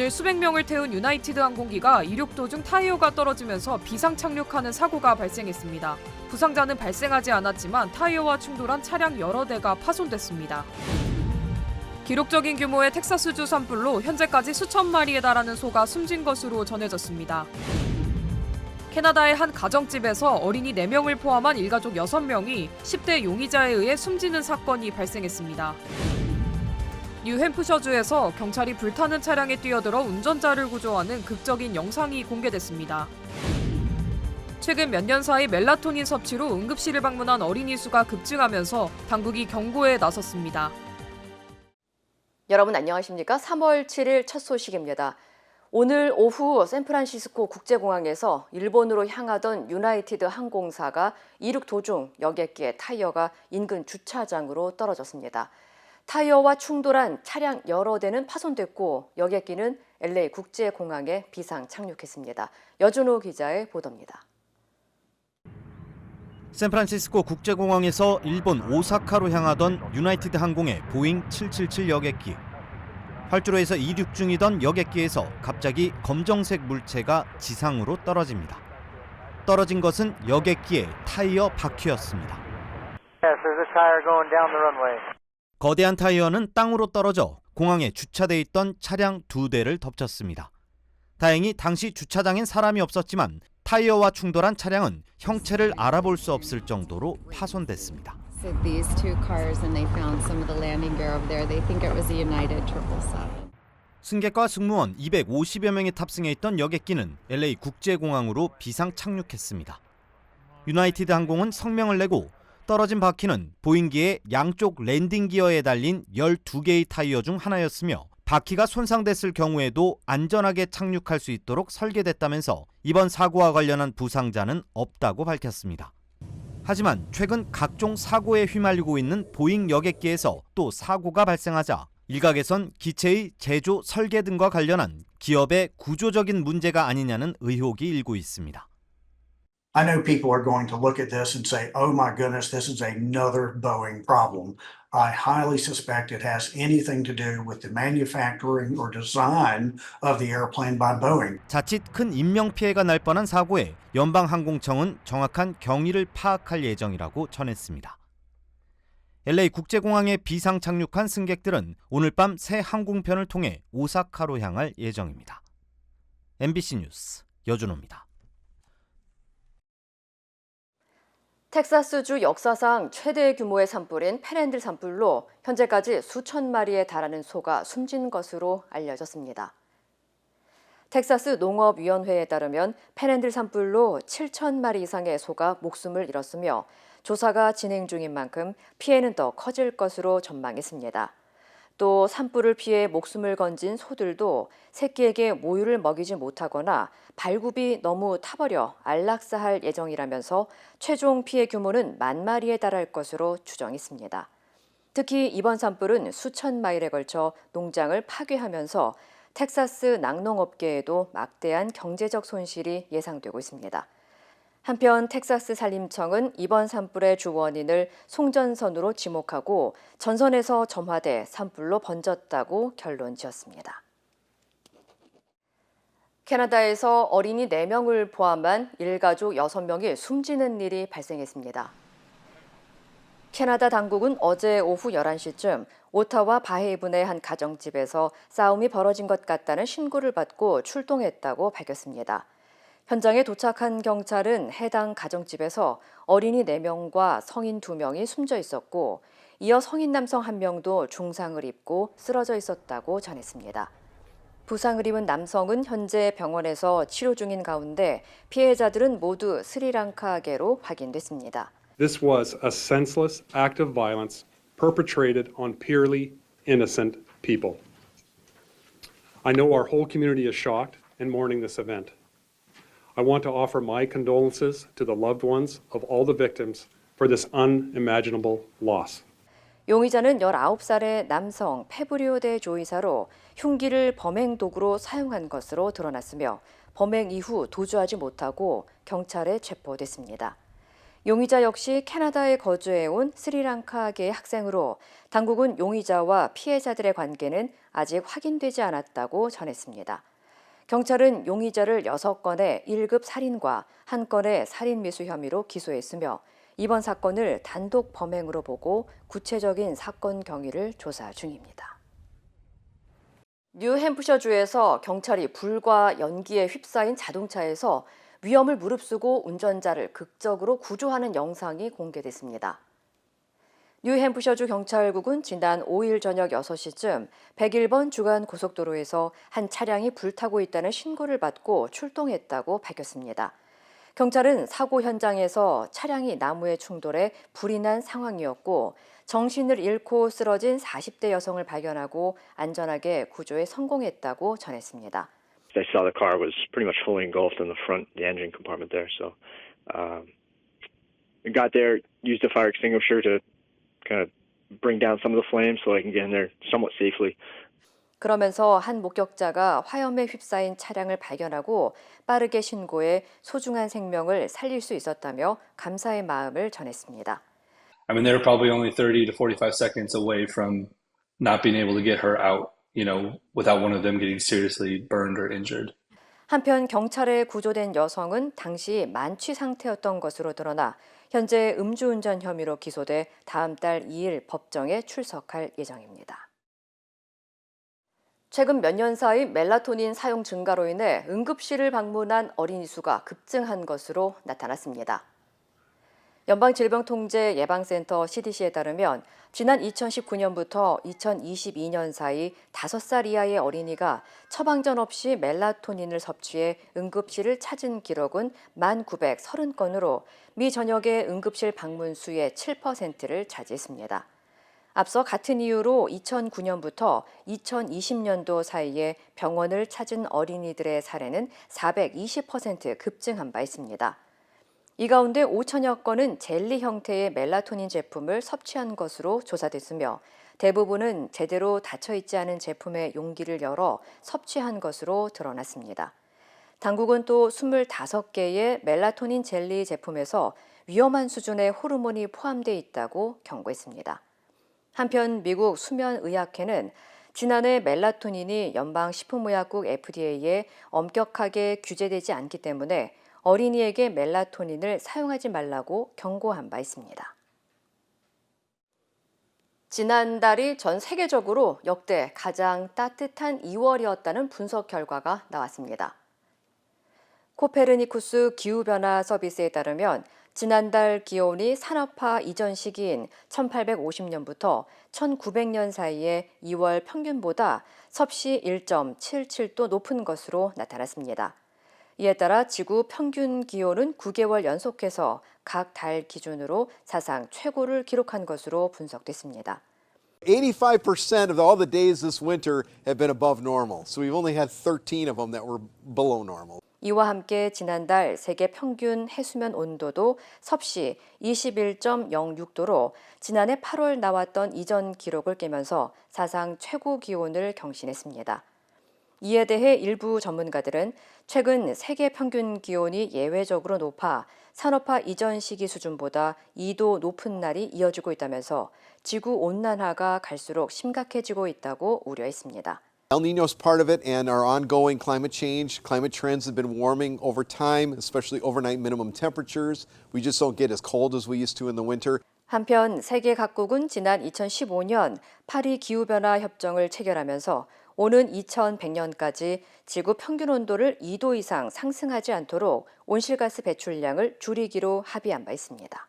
오늘 수백 명을 태운 유나이티드 항공기가 이륙 도중 타이어가 떨어지면서 비상 착륙하는 사고가 발생했습니다. 부상자는 발생하지 않았지만 타이어와 충돌한 차량 여러 대가 파손됐습니다. 기록적인 규모의 텍사스주 산불로 현재까지 수천 마리에 달하는 소가 숨진 것으로 전해졌습니다. 캐나다의 한 가정집에서 어린이 4명을 포함한 일가족 6명이 10대 용의자에 의해 숨지는 사건이 발생했습니다. 뉴햄프셔주에서 경찰이 불타는 차량에 뛰어들어 운전자를 구조하는 극적인 영상이 공개됐습니다. 최근 몇 년 사이 멜라토닌 섭취로 응급실을 방문한 어린이 수가 급증하면서 당국이 경고에 나섰습니다. 여러분 안녕하십니까? 3월 7일 첫 소식입니다. 오늘 오후 샌프란시스코 국제공항에서 일본으로 향하던 유나이티드 항공사가 이륙 도중 여객기의 타이어가 인근 주차장으로 떨어졌습니다. 타이어와 충돌한 차량 여러 대는 파손됐고 여객기는 LA 국제공항에 비상 착륙했습니다. 여준호 기자의 보도입니다. 샌프란시스코 국제공항에서 일본 오사카로 향하던 유나이티드 항공의 보잉 777 여객기. 활주로에서 이륙 중이던 여객기에서 갑자기 검정색 물체가 지상으로 떨어집니다. 떨어진 것은 여객기의 타이어 바퀴였습니다. 거대한 타이어는 땅으로 떨어져 공항에 주차돼 있던 차량 2대를 덮쳤습니다. 다행히 당시 주차장엔 사람이 없었지만 타이어와 충돌한 차량은 형체를 알아볼 수 없을 정도로 파손됐습니다. These two cars and they found some of the landing gear over there. They think it was a United 777. 승객과 승무원 250여 명이 탑승해 있던 여객기는 LA 국제공항으로 비상 착륙했습니다. 유나이티드 항공은 성명을 내고 떨어진 바퀴는 보잉기의 양쪽 랜딩 기어에 달린 12개의 타이어 중 하나였으며 바퀴가 손상됐을 경우에도 안전하게 착륙할 수 있도록 설계됐다면서 이번 사고와 관련한 부상자는 없다고 밝혔습니다. 하지만 최근 각종 사고에 휘말리고 있는 보잉 여객기에서 또 사고가 발생하자 일각에선 기체의 제조 설계 등과 관련한 기업의 구조적인 문제가 아니냐는 의혹이 일고 있습니다. I know people are going to look at this and say, oh my goodness, this is another Boeing problem. I highly suspect it has anything to do with the manufacturing or design of the airplane by Boeing. 자칫 큰 인명피해가 날 뻔한 사고에 연방항공청은 정확한 경위를 파악할 예정이라고 전했습니다. LA 국제공항에 비상 착륙한 승객들은 오늘 밤 새 항공편을 통해 오사카로 향할 예정입니다. MBC 뉴스 여준호입니다. 텍사스주 역사상 최대 규모의 산불인 팬핸들 산불로 현재까지 수천 마리에 달하는 소가 숨진 것으로 알려졌습니다. 텍사스 농업위원회에 따르면 팬핸들 산불로 7천 마리 이상의 소가 목숨을 잃었으며 조사가 진행 중인 만큼 피해는 더 커질 것으로 전망했습니다. 또 산불을 피해 목숨을 건진 소들도 새끼에게 모유를 먹이지 못하거나 발굽이 너무 타버려 안락사할 예정이라면서 최종 피해 규모는 10,000마리에 달할 것으로 추정했습니다. 특히 이번 산불은 수천 마일에 걸쳐 농장을 파괴하면서 텍사스 낙농업계에도 막대한 경제적 손실이 예상되고 있습니다. 한편 텍사스 산림청은 이번 산불의 주 원인을 송전선으로 지목하고 전선에서 점화돼 산불로 번졌다고 결론 지었습니다. 캐나다에서 어린이 4명을 포함한 일가족 6명이 숨지는 일이 발생했습니다. 캐나다 당국은 어제 오후 11시쯤 오타와 바헤이븐의 한 가정집에서 싸움이 벌어진 것 같다는 신고를 받고 출동했다고 밝혔습니다. 현장에 도착한 경찰은 해당 가정집에서 어린이 4명과 성인 2명이 숨져 있었고 이어 성인 남성 1명도 중상을 입고 쓰러져 있었다고 전했습니다. 부상을 입은 남성은 현재 병원에서 치료 중인 가운데 피해자들은 모두 스리랑카계로 확인됐습니다. This was a senseless act of violence perpetrated on purely innocent people. I know our whole community is shocked and mourning this event. I want to offer my condolences to the loved ones of all the victims for this unimaginable loss. 용의자는 19살의 남성 페브리오 데 조이사로 흉기를 범행 도구로 사용한 것으로 드러났으며 범행 이후 도주하지 못하고 경찰에 체포됐습니다. 용의자 역시 캐나다에 거주해온 스리랑카계의 학생으로 당국은 용의자와 피해자들의 관계는 아직 확인되지 않았다고 전했습니다. 경찰은 용의자를 6건의 1급 살인과 1건의 살인미수 혐의로 기소했으며 이번 사건을 단독 범행으로 보고 구체적인 사건 경위를 조사 중입니다. 뉴햄프셔주에서 경찰이 불과 연기에 휩싸인 자동차에서 위험을 무릅쓰고 운전자를 극적으로 구조하는 영상이 공개됐습니다. 뉴햄프셔주 경찰국은 지난 5일 저녁 6시쯤 101번 주간 고속도로에서 한 차량이 불타고 있다는 신고를 받고 출동했다고 밝혔습니다. 경찰은 사고 현장에서 차량이 나무에 충돌해 불이 난 상황이었고 정신을 잃고 쓰러진 40대 여성을 발견하고 안전하게 구조에 성공했다고 전했습니다. They saw the car was pretty much fully engulfed in the front, the engine compartment there. So, we got there, used a fire extinguisher to kind of bring down some of the flames so I can get in there somewhat safely. 그러면서 한 목격자가 화염에 휩싸인 차량을 발견하고 빠르게 신고해 소중한 생명을 살릴 수 있었다며 감사의 마음을 전했습니다. I mean, they were probably only 30 to 45 seconds away from not being able to get her out, without one of them getting seriously burned or injured. 한편 경찰에 구조된 여성은 당시 만취 상태였던 것으로 드러나 현재 음주운전 혐의로 기소돼 다음 달 2일 법정에 출석할 예정입니다. 최근 몇 년 사이 멜라토닌 사용 증가로 인해 응급실을 방문한 어린이 수가 급증한 것으로 나타났습니다. 연방질병통제예방센터 CDC에 따르면 지난 2019년부터 2022년 사이 5살 이하의 어린이가 처방전 없이 멜라토닌을 섭취해 응급실을 찾은 기록은 1,930건으로 미 전역의 응급실 방문 수의 7%를 차지했습니다. 앞서 같은 이유로 2009년부터 2020년도 사이에 병원을 찾은 어린이들의 사례는 420% 급증한 바 있습니다. 이 가운데 5천여 건은 젤리 형태의 멜라토닌 제품을 섭취한 것으로 조사됐으며 대부분은 제대로 닫혀있지 않은 제품의 용기를 열어 섭취한 것으로 드러났습니다. 당국은 또 25개의 멜라토닌 젤리 제품에서 위험한 수준의 호르몬이 포함되어 있다고 경고했습니다. 한편 미국 수면의학회는 지난해 멜라토닌이 연방식품의약국 FDA에 엄격하게 규제되지 않기 때문에 어린이에게 멜라토닌을 사용하지 말라고 경고한 바 있습니다. 지난달이 전 세계적으로 역대 가장 따뜻한 2월이었다는 분석 결과가 나왔습니다. 코페르니쿠스 기후변화 서비스에 따르면 지난달 기온이 산업화 이전 시기인 1850년부터 1900년 사이의 2월 평균보다 섭씨 1.77도 높은 것으로 나타났습니다. 이에 따라 지구 평균 기온은 9개월 연속해서 각 달 기준으로 사상 최고를 기록한 것으로 분석됐습니다. 85% of all the days this winter have been above normal. So we've only had 13 of them that were below normal. 이와 함께 지난달 세계 평균 해수면 온도도 섭씨 21.06도로 지난해 8월 나왔던 이전 기록을 깨면서 사상 최고 기온을 경신했습니다. 이에 대해 일부 전문가들은 최근 세계 평균 기온이 예외적으로 높아 산업화 이전 시기 수준보다 2도 높은 날이 이어지고 있다면서 지구 온난화가 갈수록 심각해지고 있다고 우려했습니다. El Nino is part of it, and our ongoing climate change. Climate trends have been warming over time, especially overnight minimum temperatures. We just don't get as cold as we used to in the winter. 한편 세계 각국은 지난 2015년 파리 기후변화 협정을 체결하면서 오는 2100년까지 지구 평균 온도를 2도 이상 상승하지 않도록 온실가스 배출량을 줄이기로 합의한 바 있습니다.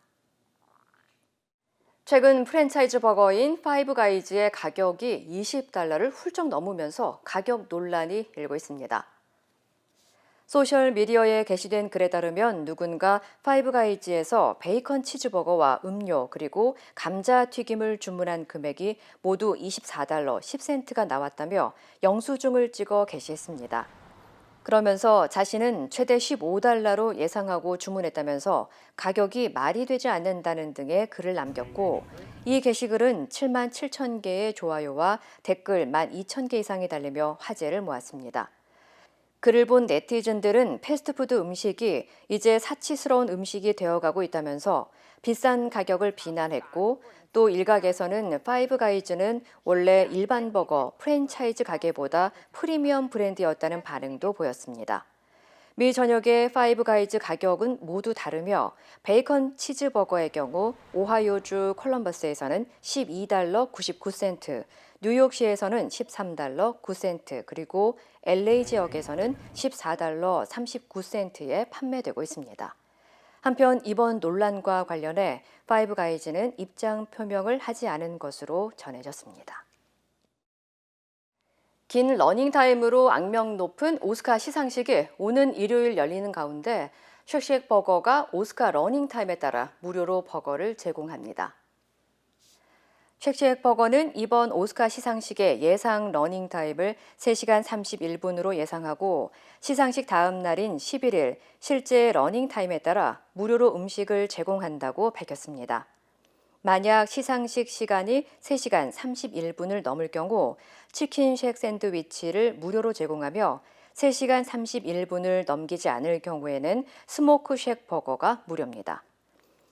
최근 프랜차이즈 버거인 파이브가이즈의 가격이 $20를 훌쩍 넘으면서 가격 논란이 일고 있습니다. 소셜미디어에 게시된 글에 따르면 누군가 파이브가이즈에서 베이컨 치즈버거와 음료 그리고 감자튀김을 주문한 금액이 모두 $24 10센트가 나왔다며 영수증을 찍어 게시했습니다. 그러면서 자신은 최대 $15로 예상하고 주문했다면서 가격이 말이 되지 않는다는 등의 글을 남겼고 이 게시글은 7만 7천 개의 좋아요와 댓글 12,000개 이상이 달리며 화제를 모았습니다. 글을 본 네티즌들은 패스트푸드 음식이 이제 사치스러운 음식이 되어가고 있다면서 비싼 가격을 비난했고, 또 일각에서는 파이브 가이즈는 원래 일반 버거, 프랜차이즈 가게보다 프리미엄 브랜드였다는 반응도 보였습니다. 미 전역의 파이브 가이즈 가격은 모두 다르며 베이컨 치즈버거의 경우 오하이오주 콜럼버스에서는 $12 99센트, 뉴욕시에서는 $13 9센트, 그리고 LA 지역에서는 $14 39센트에 판매되고 있습니다. 한편 이번 논란과 관련해 파이브 가이즈는 입장 표명을 하지 않은 것으로 전해졌습니다. 긴 러닝타임으로 악명 높은 오스카 시상식이 오는 일요일 열리는 가운데 쉑쉑 버거가 오스카 러닝타임에 따라 무료로 버거를 제공합니다. 쉑쉑 버거는 이번 오스카 시상식의 예상 러닝타임을 3시간 31분으로 예상하고 시상식 다음 날인 11일 실제 러닝타임에 따라 무료로 음식을 제공한다고 밝혔습니다. 만약 시상식 시간이 3시간 31분을 넘을 경우 치킨 쉑 샌드위치를 무료로 제공하며 3시간 31분을 넘기지 않을 경우에는 스모크 쉑 버거가 무료입니다.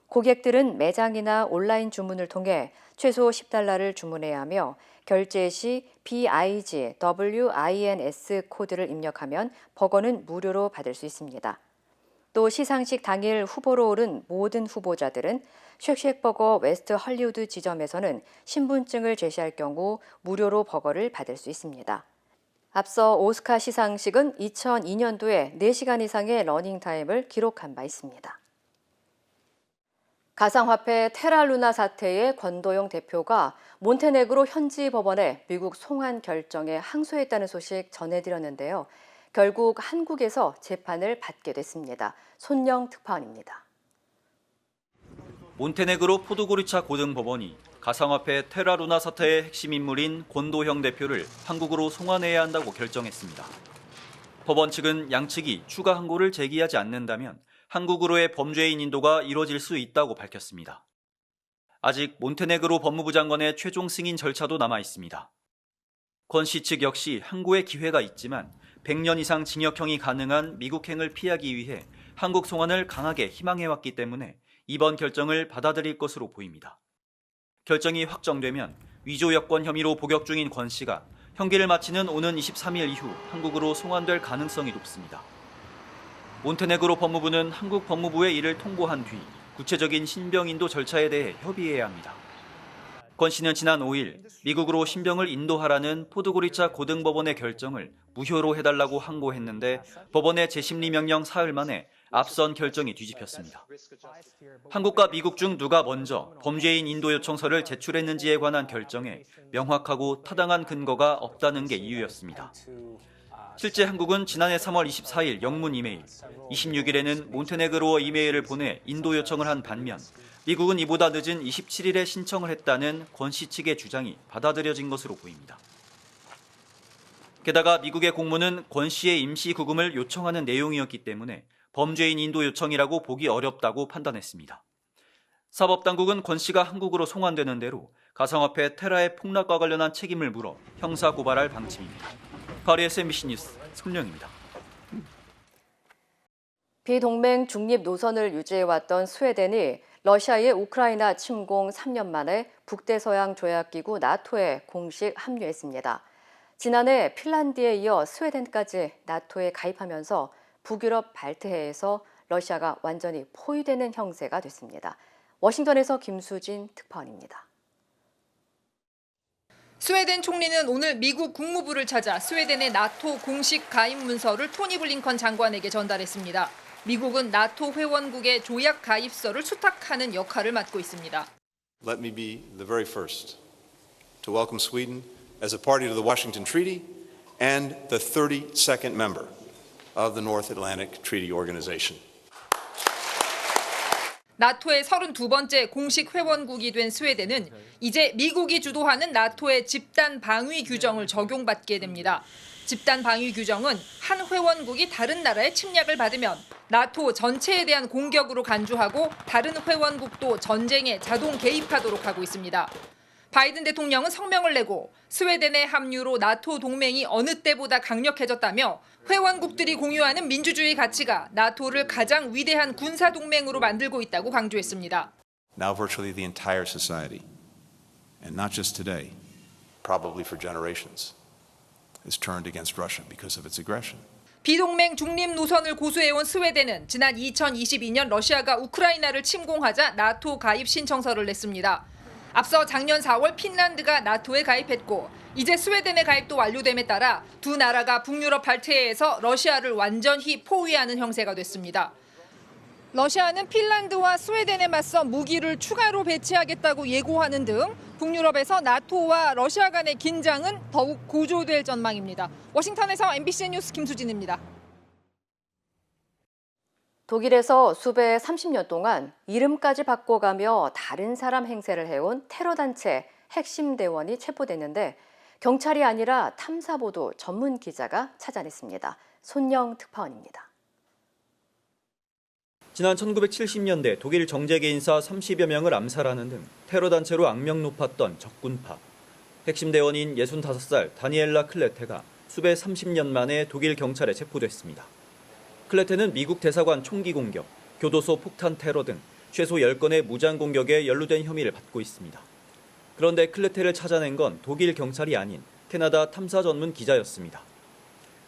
고객들은 매장이나 온라인 주문을 통해 최소 $10를 주문해야 하며 결제 시 BIG WINS 코드를 입력하면 버거는 무료로 받을 수 있습니다. 또 시상식 당일 후보로 오른 모든 후보자들은 쉑쉑 버거 웨스트 헐리우드 지점에서는 신분증을 제시할 경우 무료로 버거를 받을 수 있습니다. 앞서 오스카 시상식은 2002년도에 4시간 이상의 러닝타임을 기록한 바 있습니다. 가상화폐 테라루나 사태의 권도영 대표가 몬테네그로 현지 법원에 미국 송환 결정에 항소했다는 소식 전해드렸는데요. 결국 한국에서 재판을 받게 됐습니다. 손영 특파원입니다. 몬테네그로 포도고리차 고등법원이 가상화폐 테라루나 사태의 핵심 인물인 권도형 대표를 한국으로 송환해야 한다고 결정했습니다. 법원 측은 양측이 추가 항고를 제기하지 않는다면 한국으로의 범죄인 인도가 이뤄질 수 있다고 밝혔습니다. 아직 몬테네그로 법무부 장관의 최종 승인 절차도 남아 있습니다. 권 씨 측 역시 항고의 기회가 있지만 100년 이상 징역형이 가능한 미국행을 피하기 위해 한국 송환을 강하게 희망해왔기 때문에 이번 결정을 받아들일 것으로 보입니다. 결정이 확정되면 위조 여권 혐의로 복역 중인 권 씨가 형기를 마치는 오는 23일 이후 한국으로 송환될 가능성이 높습니다. 몬테네그로 법무부는 한국 법무부에 이를 통보한 뒤 구체적인 신병 인도 절차에 대해 협의해야 합니다. 권 씨는 지난 5일 미국으로 신병을 인도하라는 포도고리차 고등법원의 결정을 무효로 해달라고 항고했는데 법원의 재심리 명령 사흘 만에 앞선 결정이 뒤집혔습니다. 한국과 미국 중 누가 먼저 범죄인 인도 요청서를 제출했는지에 관한 결정에 명확하고 타당한 근거가 없다는 게 이유였습니다. 실제 한국은 지난해 3월 24일 영문 이메일, 26일에는 몬테네그로 이메일을 보내 인도 요청을 한 반면 미국은 이보다 늦은 27일에 신청을 했다는 권 씨 측의 주장이 받아들여진 것으로 보입니다. 게다가 미국의 공문은 권 씨의 임시 구금을 요청하는 내용이었기 때문에 범죄인 인도 요청이라고 보기 어렵다고 판단했습니다. 사법당국은 권 씨가 한국으로 송환되는 대로 가상화폐 테라의 폭락과 관련한 책임을 물어 형사 고발할 방침입니다. 파리에서 MBC 뉴스 손령입니다. 비동맹 중립 노선을 유지해왔던 스웨덴이 러시아의 우크라이나 침공 3년 만에 북대서양 조약기구 나토에 공식 합류했습니다. 지난해 핀란드에 이어 스웨덴까지 나토에 가입하면서 북유럽 발트해에서 러시아가 완전히 포위되는 형세가 됐습니다. 워싱턴에서 김수진 특파원입니다. 스웨덴 총리는 오늘 미국 국무부를 찾아 스웨덴의 나토 공식 가입 문서를 토니 블링컨 장관에게 전달했습니다. 미국은 나토 회원국의 조약 가입서를 수탁하는 역할을 맡고 있습니다. Let me be the very first to welcome Sweden as a party to the Washington Treaty and the 32nd member of the North Atlantic Treaty Organization. 나토의 32번째 공식 회원국이 된 스웨덴은 이제 미국이 주도하는 나토의 집단 방위 규정을 적용받게 됩니다. 집단 방위 규정은 한 회원국이 다른 나라의 침략을 받으면 나토 전체에 대한 공격으로 간주하고 다른 회원국도 전쟁에 자동 개입하도록 하고 있습니다. 바이든 대통령은 성명을 내고 스웨덴의 합류로 나토 동맹이 어느 때보다 강력해졌다며 회원국들이 공유하는 민주주의 가치가 나토를 가장 위대한 군사 동맹으로 만들고 있다고 강조했습니다. Now virtually the entire society, and not just today, probably for generations, is turned against Russia because of its aggression. 비동맹 중립 노선을 고수해온 스웨덴은 지난 2022년 러시아가 우크라이나를 침공하자 나토 가입 신청서를 냈습니다. 앞서 작년 4월 핀란드가 나토에 가입했고 이제 스웨덴의 가입도 완료됨에 따라 두 나라가 북유럽 발트해에서 러시아를 완전히 포위하는 형세가 됐습니다. 러시아는 핀란드와 스웨덴에 맞서 무기를 추가로 배치하겠다고 예고하는 등 북유럽에서 나토와 러시아 간의 긴장은 더욱 고조될 전망입니다. 워싱턴에서 MBC 뉴스 김수진입니다. 독일에서 수배 30년 동안 이름까지 바꿔가며 다른 사람 행세를 해온 테러단체 핵심 대원이 체포됐는데 경찰이 아니라 탐사보도 전문 기자가 찾아냈습니다. 손영 특파원입니다. 지난 1970년대 독일 정재계 인사 30여 명을 암살하는 등 테러단체로 악명 높았던 적군파. 핵심 대원인 65살 다니엘라 클레테가 수배 30년 만에 독일 경찰에 체포됐습니다. 클레테는 미국 대사관 총기 공격, 교도소 폭탄 테러 등 최소 10건의 무장 공격에 연루된 혐의를 받고 있습니다. 그런데 클레테를 찾아낸 건 독일 경찰이 아닌 캐나다 탐사 전문 기자였습니다.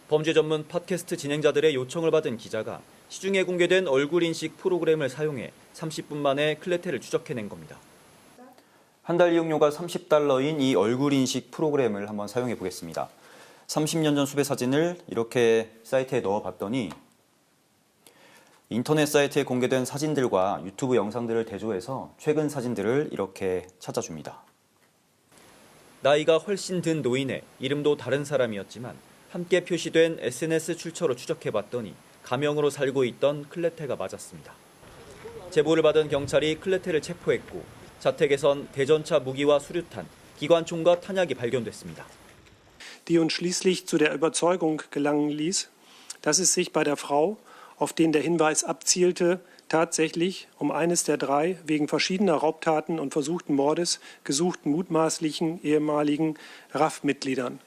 범죄 전문 팟캐스트 진행자들의 요청을 받은 기자가 시중에 공개된 얼굴 인식 프로그램을 사용해 30분 만에 클레테를 추적해낸 겁니다. 한 달 이용료가 $30인 이 얼굴 인식 프로그램을 한번 사용해 보겠습니다. 30년 전 수배 사진을 이렇게 사이트에 넣어봤더니 인터넷 사이트에 공개된 사진들과 유튜브 영상들을 대조해서 최근 사진들을 이렇게 찾아줍니다. 나이가 훨씬 든 노인의 이름도 다른 사람이었지만 함께 표시된 SNS 출처로 추적해봤더니 가명으로 살고 있던 클레테가 맞았습니다. 제보를 받은 경찰이 클레테를 체포했고 자택에선 대전차 무기와 수류탄, 기관총과 탄약이 발견됐습니다. Die uns schließlich zu der Überzeugung gelangen ließ, dass es sich bei der Frau, auf den der Hinweis abzielte, tatsächlich um eines der drei wegen verschiedener Raubtaten und versuchten Mordes gesuchten mutmaßlichen ehemaligen RAF-Mitgliedern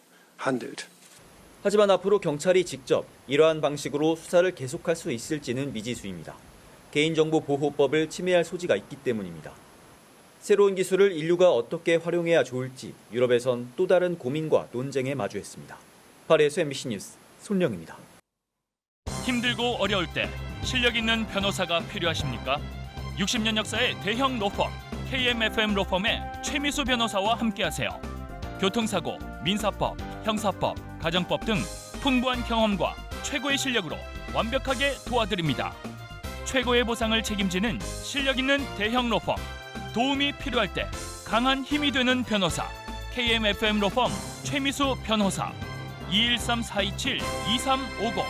handelt. 하지만 앞으로 경찰이 직접 이러한 방식으로 수사를 계속할 수 있을지는 미지수입니다. 개인정보보호법을 침해할 소지가 있기 때문입니다. 새로운 기술을 인류가 어떻게 활용해야 좋을지 유럽에선 또 다른 고민과 논쟁에 마주했습니다. 파리에서 MBC 뉴스 손령입니다. 힘들고 어려울 때 실력 있는 변호사가 필요하십니까? 60년 역사의 대형 로펌 KMFM 로펌의 최미수 변호사와 함께하세요. 교통사고, 민사법, 형사법, 가정법 등 풍부한 경험과 최고의 실력으로 완벽하게 도와드립니다. 최고의 보상을 책임지는 실력 있는 대형 로펌. 도움이 필요할 때 강한 힘이 되는 변호사. KMFM 로펌 최미수 변호사. 213-427-2350.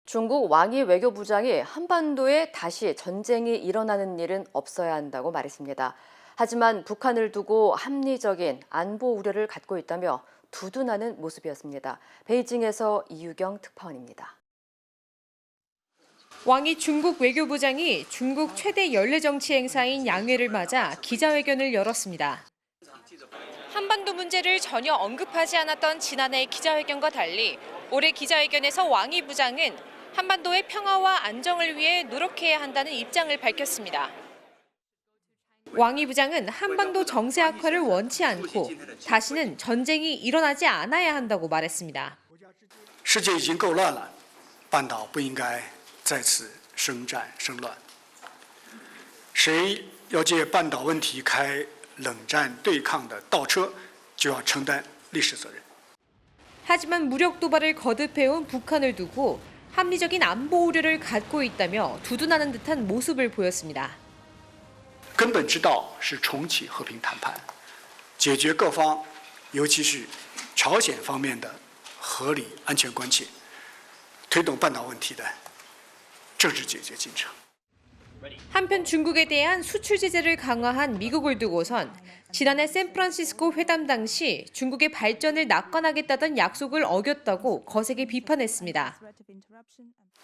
중국 왕이 외교부장이 한반도에 다시 전쟁이 일어나는 일은 없어야 한다고 말했습니다. 하지만 북한을 두고 합리적인 안보 우려를 갖고 있다며 두둔하는 모습이었습니다. 베이징에서 이유경 특파원입니다. 왕이 중국 외교부장이 중국 최대 연례 정치 행사인 양회를 맞아 기자회견을 열었습니다. 한반도 문제를 전혀 언급하지 않았던 지난해 기자회견과 달리 올해 기자회견에서 왕이 부장은 한반도의 평화와 안정을 위해 노력해야 한다는 입장을 밝혔습니다. 왕이 부장은 한반도 정세 악화를 원치 않고 다시는 전쟁이 일어나지 않아야 한다고 말했습니다. 世界已经够乱了，半岛不应该再次生战生乱。谁要借半岛问题开冷战对抗的倒车，就要承担历史责任。 하지만 무력 도발을 거듭해온 북한을 두고 합리적인 안보 우려를 갖고 있다며 두둔하는 듯한 모습을 보였습니다. 根本之道是重启和平谈判，解决各方，尤其是朝鲜方面的合理安全关切，推动半岛问题的政治解决进程。 한편 중국에 대한 수출 제재를 강화한 미국을 두고선 지난해 샌프란시스코 회담 당시 중국의 발전을 낙관하겠다던 약속을 어겼다고 거세게 비판했습니다.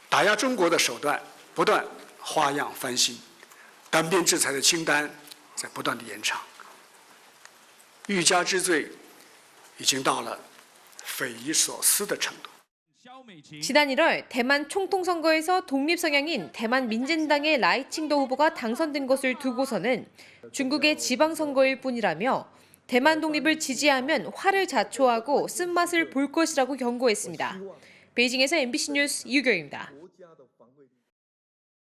打压中国的手段不断花样翻新，单边制裁的清单在不断的延长，欲加之罪已经到了匪夷所思的程度。 지난 1월 대만 총통선거에서 독립 성향인 대만 민진당의 라이칭도 후보가 당선된 것을 두고서는 중국의 지방선거일 뿐이라며 대만 독립을 지지하면 화를 자초하고 쓴맛을 볼 것이라고 경고했습니다. 베이징에서 MBC 뉴스 유경입니다.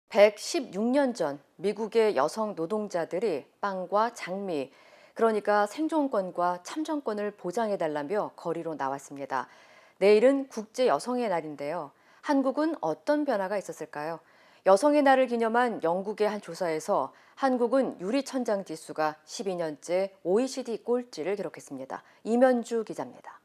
116년 전 미국의 여성 노동자들이 빵과 장미, 그러니까 생존권과 참정권을 보장해달라며 거리로 나왔습니다. 내일은 국제 여성의 날인데요. 한국은 어떤 변화가 있었을까요? 여성의 날을 기념한 영국의 한 조사에서 한국은 유리천장 지수가 12년째 OECD 꼴찌를 기록했습니다. 이면주 기자입니다.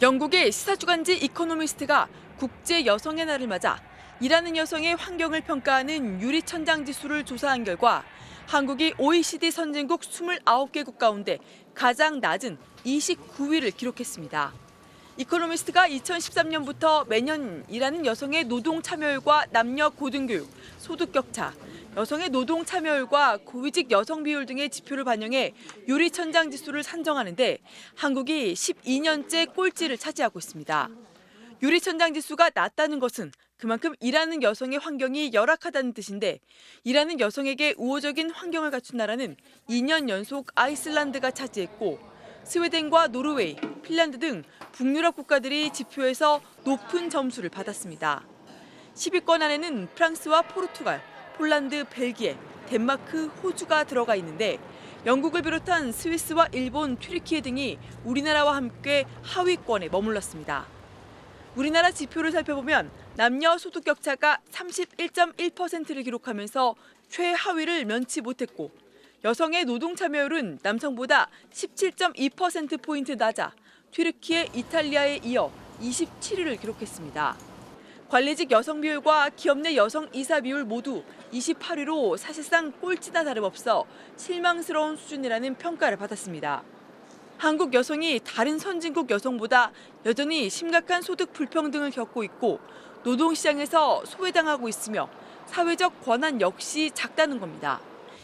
영국의 시사주간지 이코노미스트가 국제 여성의 날을 맞아 일하는 여성의 환경을 평가하는 유리천장 지수를 조사한 결과 한국이 OECD 선진국 29개국 가운데 가장 낮은 29위를 기록했습니다. 이코노미스트가 2013년부터 매년 일하는 여성의 노동 참여율과 남녀 고등교육, 소득 격차, 여성의 노동 참여율과 고위직 여성 비율 등의 지표를 반영해 유리천장 지수를 산정하는데 한국이 12년째 꼴찌를 차지하고 있습니다. 유리천장 지수가 낮다는 것은 그만큼 일하는 여성의 환경이 열악하다는 뜻인데 일하는 여성에게 우호적인 환경을 갖춘 나라는 2년 연속 아이슬란드가 차지했고 스웨덴과 노르웨이, 핀란드 등 북유럽 국가들이 지표에서 높은 점수를 받았습니다. 10위권 안에는 프랑스와 포르투갈, 폴란드, 벨기에, 덴마크, 호주가 들어가 있는데 영국을 비롯한 스위스와 일본, 튀르키예 등이 우리나라와 함께 하위권에 머물렀습니다. 우리나라 지표를 살펴보면 남녀 소득 격차가 31.1%를 기록하면서 최하위를 면치 못했고 여성의 노동 참여율은 남성보다 17.2%포인트 낮아 튀르키예, 이탈리아에 이어 27위를 기록했습니다. 관리직 여성 비율과 기업 내 여성 이사 비율 모두 28위로 사실상 꼴찌나 다름없어 실망스러운 수준이라는 평가를 받았습니다. 한국 여성이 다른 선진국 여성보다 여전히 심각한 소득 불평등을 겪고 있고 노동시장에서 소외당하고 있으며 사회적 권한 역시 작다는 겁니다.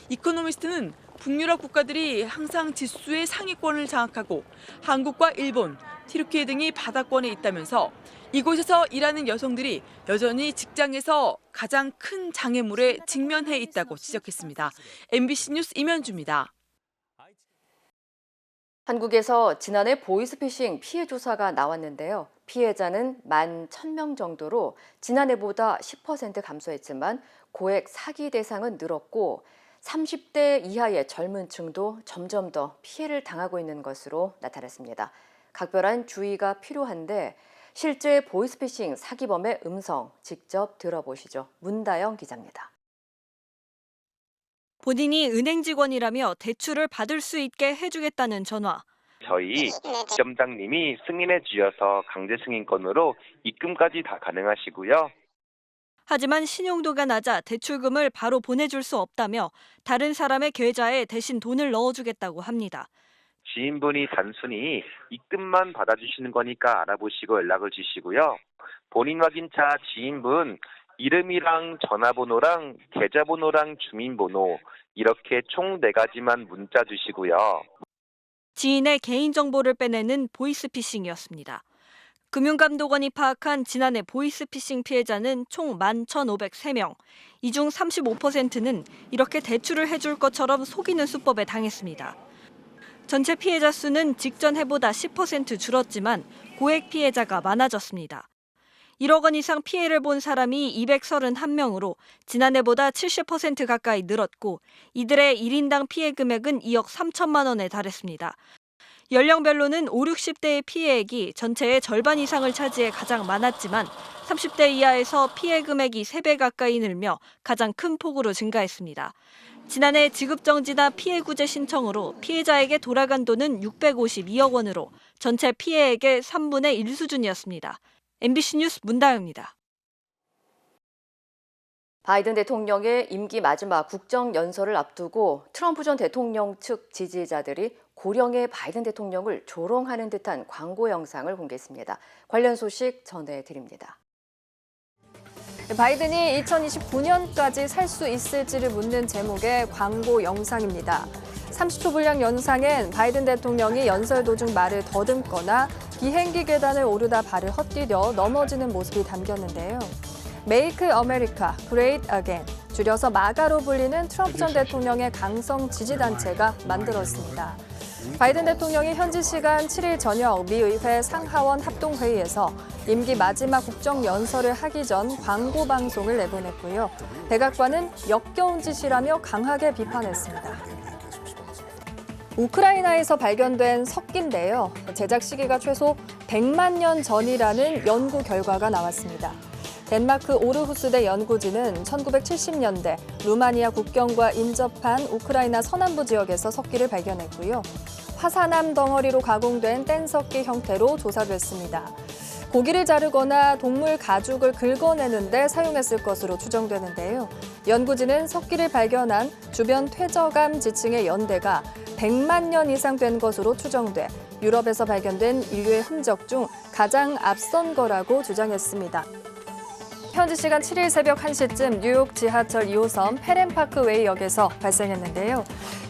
이코노미스트는 북유럽 국가들이 항상 지수의 상위권을 장악하고 한국과 일본, 튀르키예 등이 바닥권에 있다면서 이곳에서 일하는 여성들이 여전히 직장에서 가장 큰 장애물에 직면해 있다고 지적했습니다. MBC 뉴스 이면주입니다. 한국에서 지난해 보이스피싱 피해 조사가 나왔는데요. 피해자는 11,000명 정도로 지난해보다 10% 감소했지만 고액 사기 대상은 늘었고 30대 이하의 젊은 층도 점점 더 피해를 당하고 있는 것으로 나타났습니다. 각별한 주의가 필요한데 실제 보이스피싱 사기범의 음성 직접 들어보시죠. 문다영 기자입니다. 본인이 은행 직원이라며 대출을 받을 수 있게 해주겠다는 전화. 저희 지점장님이 승인해 주셔서 강제 승인권으로 입금까지 다 가능하시고요. 하지만 신용도가 낮아 대출금을 바로 보내줄 수 없다며 다른 사람의 계좌에 대신 돈을 넣어주겠다고 합니다. 지인분이 단순히 입금만 받아주시는 거니까 알아보시고 연락을 주시고요. 본인 확인차 지인분 이름이랑 전화번호랑 계좌번호랑 주민번호 이렇게 총 4가지만 문자 주시고요. 지인의 개인정보를 빼내는 보이스피싱이었습니다. 금융감독원이 파악한 지난해 보이스피싱 피해자는 총 11,503명. 이 중 35%는 이렇게 대출을 해줄 것처럼 속이는 수법에 당했습니다. 전체 피해자 수는 직전 해보다 10% 줄었지만 고액 피해자가 많아졌습니다. 1억 원 이상 피해를 본 사람이 231명으로 지난해보다 70% 가까이 늘었고 이들의 1인당 피해 금액은 2억 3천만 원에 달했습니다. 연령별로는 5, 60대의 피해액이 전체의 절반 이상을 차지해 가장 많았지만 30대 이하에서 피해 금액이 3배 가까이 늘며 가장 큰 폭으로 증가했습니다. 지난해 지급정지나 피해구제 신청으로 피해자에게 돌아간 돈은 652억 원으로 전체 피해액의 3분의 1 수준이었습니다. MBC 뉴스 문다영입니다. 바이든 대통령의 임기 마지막 국정연설을 앞두고 트럼프 전 대통령 측 지지자들이 고령의 바이든 대통령을 조롱하는 듯한 광고 영상을 공개했습니다. 관련 소식 전해드립니다. 바이든이 2029년까지 살 수 있을지를 묻는 제목의 광고 영상입니다. 30초 분량 영상엔 바이든 대통령이 연설 도중 말을 더듬거나 비행기 계단을 오르다 발을 헛디뎌 넘어지는 모습이 담겼는데요. Make America Great Again, 줄여서 마가로 불리는 트럼프 전 대통령의 강성 지지단체가 만들었습니다. 바이든 대통령이 현지 시간 7일 저녁 미 의회 상하원 합동회의에서 임기 마지막 국정연설을 하기 전 광고 방송을 내보냈고요. 백악관은 역겨운 짓이라며 강하게 비판했습니다. 우크라이나에서 발견된 석기인데요. 제작 시기가 최소 100만 년 전이라는 연구 결과가 나왔습니다. 덴마크 오르후스대 연구진은 1970년대 루마니아 국경과 인접한 우크라이나 서남부 지역에서 석기를 발견했고요. 화산암 덩어리로 가공된 뗀석기 형태로 조사됐습니다. 고기를 자르거나 동물 가죽을 긁어내는 데 사용했을 것으로 추정되는데요. 연구진은 석기를 발견한 주변 퇴적암 지층의 연대가 100만 년 이상 된 것으로 추정돼 유럽에서 발견된 인류의 흔적 중 가장 앞선 거라고 주장했습니다. 현지 시간 7일 새벽 1시쯤 뉴욕 지하철 2호선 페렌파크웨이역에서 발생했는데요.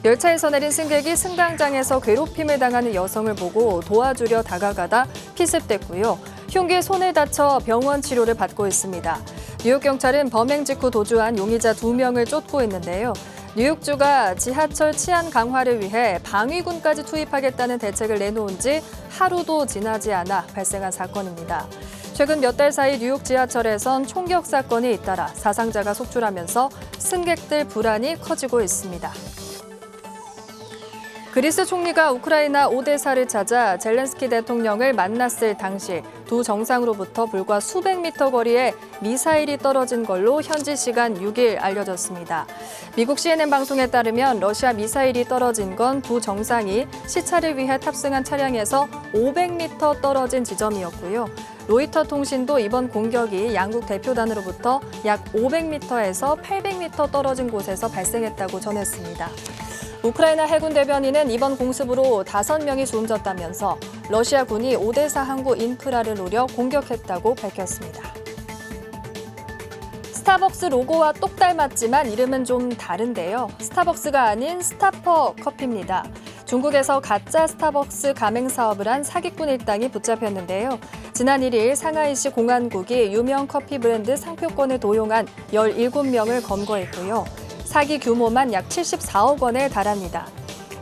열차에서 내린 승객이 승강장에서 괴롭힘을 당하는 여성을 보고 도와주려 다가가다 피습됐고요. 흉기에 손을 다쳐 병원 치료를 받고 있습니다. 뉴욕 경찰은 범행 직후 도주한 용의자 2명을 쫓고 있는데요. 뉴욕주가 지하철 치안 강화를 위해 방위군까지 투입하겠다는 대책을 내놓은 지 하루도 지나지 않아 발생한 사건입니다. 최근 몇 달 사이 뉴욕 지하철에선 총격 사건이 잇따라 사상자가 속출하면서 승객들 불안이 커지고 있습니다. 그리스 총리가 우크라이나 오데사를 찾아 젤렌스키 대통령을 만났을 당시 두 정상으로부터 불과 수백 미터 거리에 미사일이 떨어진 걸로 현지 시간 6일 알려졌습니다. 미국 CNN 방송에 따르면 러시아 미사일이 떨어진 건 두 정상이 시찰을 위해 탑승한 차량에서 500m 떨어진 지점이었고요. 로이터 통신도 이번 공격이 양국 대표단으로부터 약 500m에서 800m 떨어진 곳에서 발생했다고 전했습니다. 우크라이나 해군 대변인은 이번 공습으로 5명이 숨졌다면서 러시아군이 오데사 항구 인프라를 노려 공격했다고 밝혔습니다. 스타벅스 로고와 똑 닮았지만 이름은 좀 다른데요. 스타벅스가 아닌 스타퍼 커피입니다. 중국에서 가짜 스타벅스 가맹 사업을 한 사기꾼 일당이 붙잡혔는데요. 지난 1일 상하이시 공안국이 유명 커피 브랜드 상표권을 도용한 17명을 검거했고요. 사기 규모만 약 74억 원에 달합니다.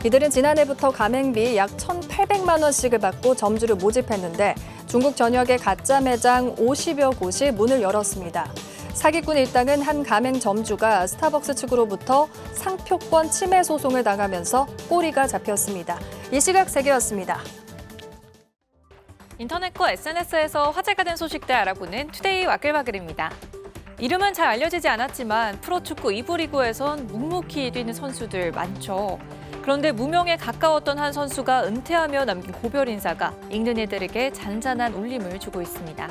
이들은 지난해부터 가맹비 약 1,800만 원씩을 받고 점주를 모집했는데 중국 전역의 가짜 매장 50여 곳이 문을 열었습니다. 사기꾼 일당은 한 가맹 점주가 스타벅스 측으로부터 상표권 침해 소송을 당하면서 꼬리가 잡혔습니다. 이 시각 세계였습니다. 인터넷과 SNS에서 화제가 된 소식들 알아보는 투데이 와글와글입니다. 이름은 잘 알려지지 않았지만 프로축구 2부 리그에선 묵묵히 뛰는 선수들 많죠. 그런데 무명에 가까웠던 한 선수가 은퇴하며 남긴 고별 인사가 읽는 이들에게 잔잔한 울림을 주고 있습니다.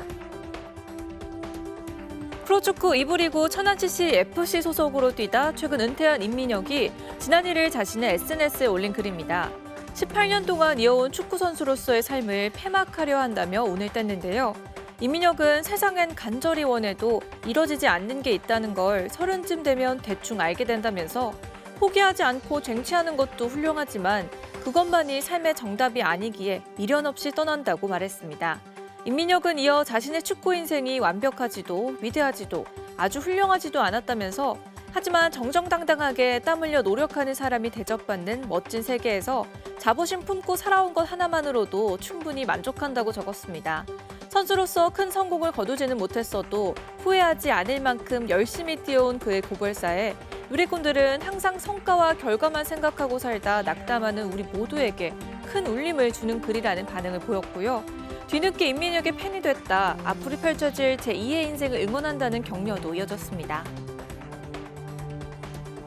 프로축구 2부 리그 천안CC FC 소속으로 뛰다 최근 은퇴한 임민혁이 지난 1일 자신의 SNS에 올린 글입니다. 18년 동안 이어온 축구 선수로서의 삶을 폐막하려 한다며 운을 뗐는데요. 임민혁은 세상엔 간절히 원해도 이뤄지지 않는 게 있다는 걸 30쯤 되면 대충 알게 된다면서 포기하지 않고 쟁취하는 것도 훌륭하지만 그것만이 삶의 정답이 아니기에 미련 없이 떠난다고 말했습니다. 임민혁은 이어 자신의 축구 인생이 완벽하지도 위대하지도 아주 훌륭하지도 않았다면서 하지만 정정당당하게 땀 흘려 노력하는 사람이 대접받는 멋진 세계에서 자부심 품고 살아온 것 하나만으로도 충분히 만족한다고 적었습니다. 선수로서 큰 성공을 거두지는 못했어도 후회하지 않을 만큼 열심히 뛰어온 그의 고별사에 누리꾼들은 항상 성과와 결과만 생각하고 살다 낙담하는 우리 모두에게 큰 울림을 주는 글이라는 반응을 보였고요. 뒤늦게 임민혁의 팬이 됐다. 앞으로 펼쳐질 제2의 인생을 응원한다는 격려도 이어졌습니다.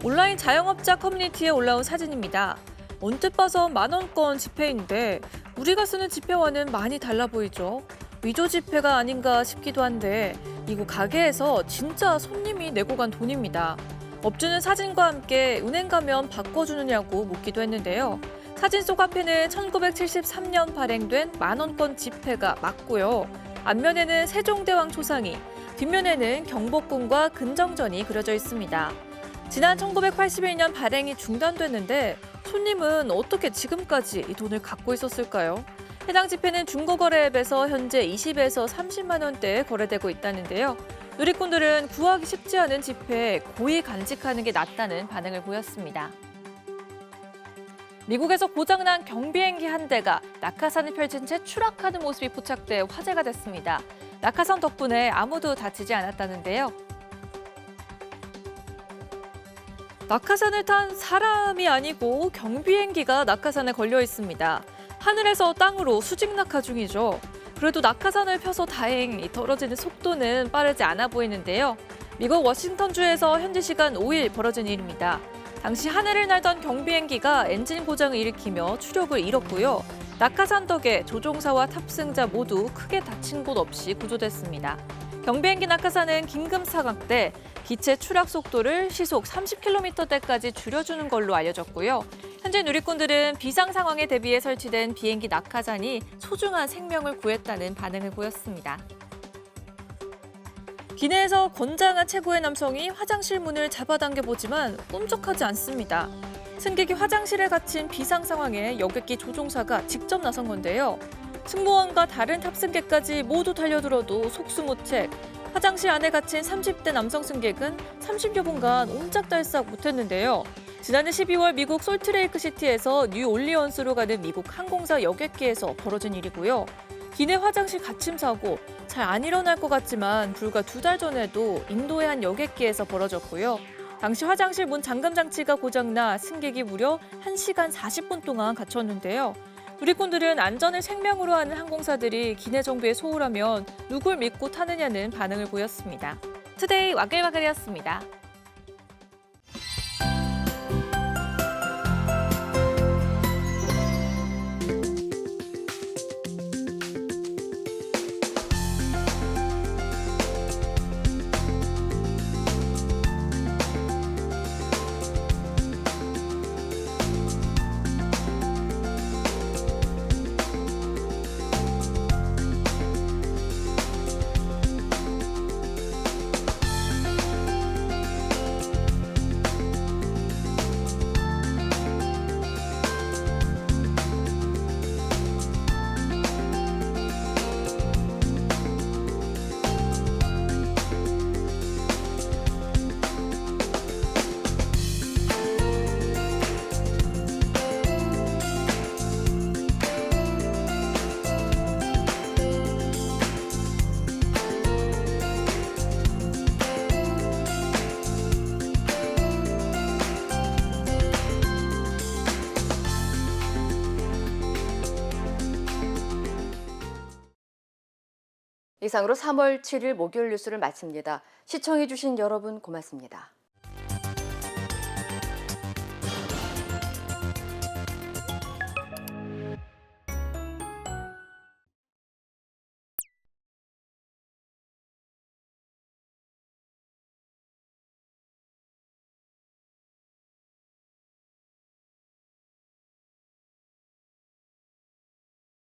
온라인 자영업자 커뮤니티에 올라온 사진입니다. 언뜻 봐서 만원권 지폐인데 우리가 쓰는 지폐와는 많이 달라 보이죠. 위조 지폐가 아닌가 싶기도 한데 이곳 가게에서 진짜 손님이 내고 간 돈입니다. 업주는 사진과 함께 은행 가면 바꿔주느냐고 묻기도 했는데요. 사진 속 앞에는 1973년 발행된 만원권 지폐가 맞고요. 앞면에는 세종대왕 초상이, 뒷면에는 경복궁과 근정전이 그려져 있습니다. 지난 1981년 발행이 중단됐는데 손님은 어떻게 지금까지 이 돈을 갖고 있었을까요? 해당 지폐는 중고거래 앱에서 현재 20에서 30만 원대에 거래되고 있다는데요. 누리꾼들은 구하기 쉽지 않은 지폐에 고이 간직하는 게 낫다는 반응을 보였습니다. 미국에서 고장난 경비행기 한 대가 낙하산을 펼친 채 추락하는 모습이 포착돼 화제가 됐습니다. 낙하산 덕분에 아무도 다치지 않았다는데요. 낙하산을 탄 사람이 아니고 경비행기가 낙하산에 걸려 있습니다. 하늘에서 땅으로 수직 낙하 중이죠. 그래도 낙하산을 펴서 다행히 떨어지는 속도는 빠르지 않아 보이는데요. 미국 워싱턴주에서 현지 시간 5일 벌어진 일입니다. 당시 하늘을 날던 경비행기가 엔진 고장을 일으키며 추력을 잃었고요. 낙하산 덕에 조종사와 탑승자 모두 크게 다친 곳 없이 구조됐습니다. 경비행기 낙하산은 긴급 사각 때 기체 추락 속도를 시속 30km대까지 줄여주는 걸로 알려졌고요. 현재 누리꾼들은 비상 상황에 대비해 설치된 비행기 낙하산이 소중한 생명을 구했다는 반응을 보였습니다. 기내에서 건장한 최고의 남성이 화장실 문을 잡아당겨보지만 꿈쩍하지 않습니다. 승객이 화장실에 갇힌 비상 상황에 여객기 조종사가 직접 나선 건데요. 승무원과 다른 탑승객까지 모두 달려들어도 속수무책. 화장실 안에 갇힌 30대 남성 승객은 30여 분간 옴짝달싹 못했는데요. 지난해 12월 미국 솔트레이크 시티에서 뉴올리언스로 가는 미국 항공사 여객기에서 벌어진 일이고요. 기내 화장실 갇힘 사고 잘 안 일어날 것 같지만 불과 2달 전에도 인도의 한 여객기에서 벌어졌고요. 당시 화장실 문 잠금 장치가 고장나 승객이 무려 1시간 40분 동안 갇혔는데요. 누리꾼들은 안전을 생명으로 하는 항공사들이 기내 정비에 소홀하면 누굴 믿고 타느냐는 반응을 보였습니다. 투데이 와글와글이었습니다. 이상으로 3월 7일 목요일 뉴스를 마칩니다. 시청해주신 여러분 고맙습니다.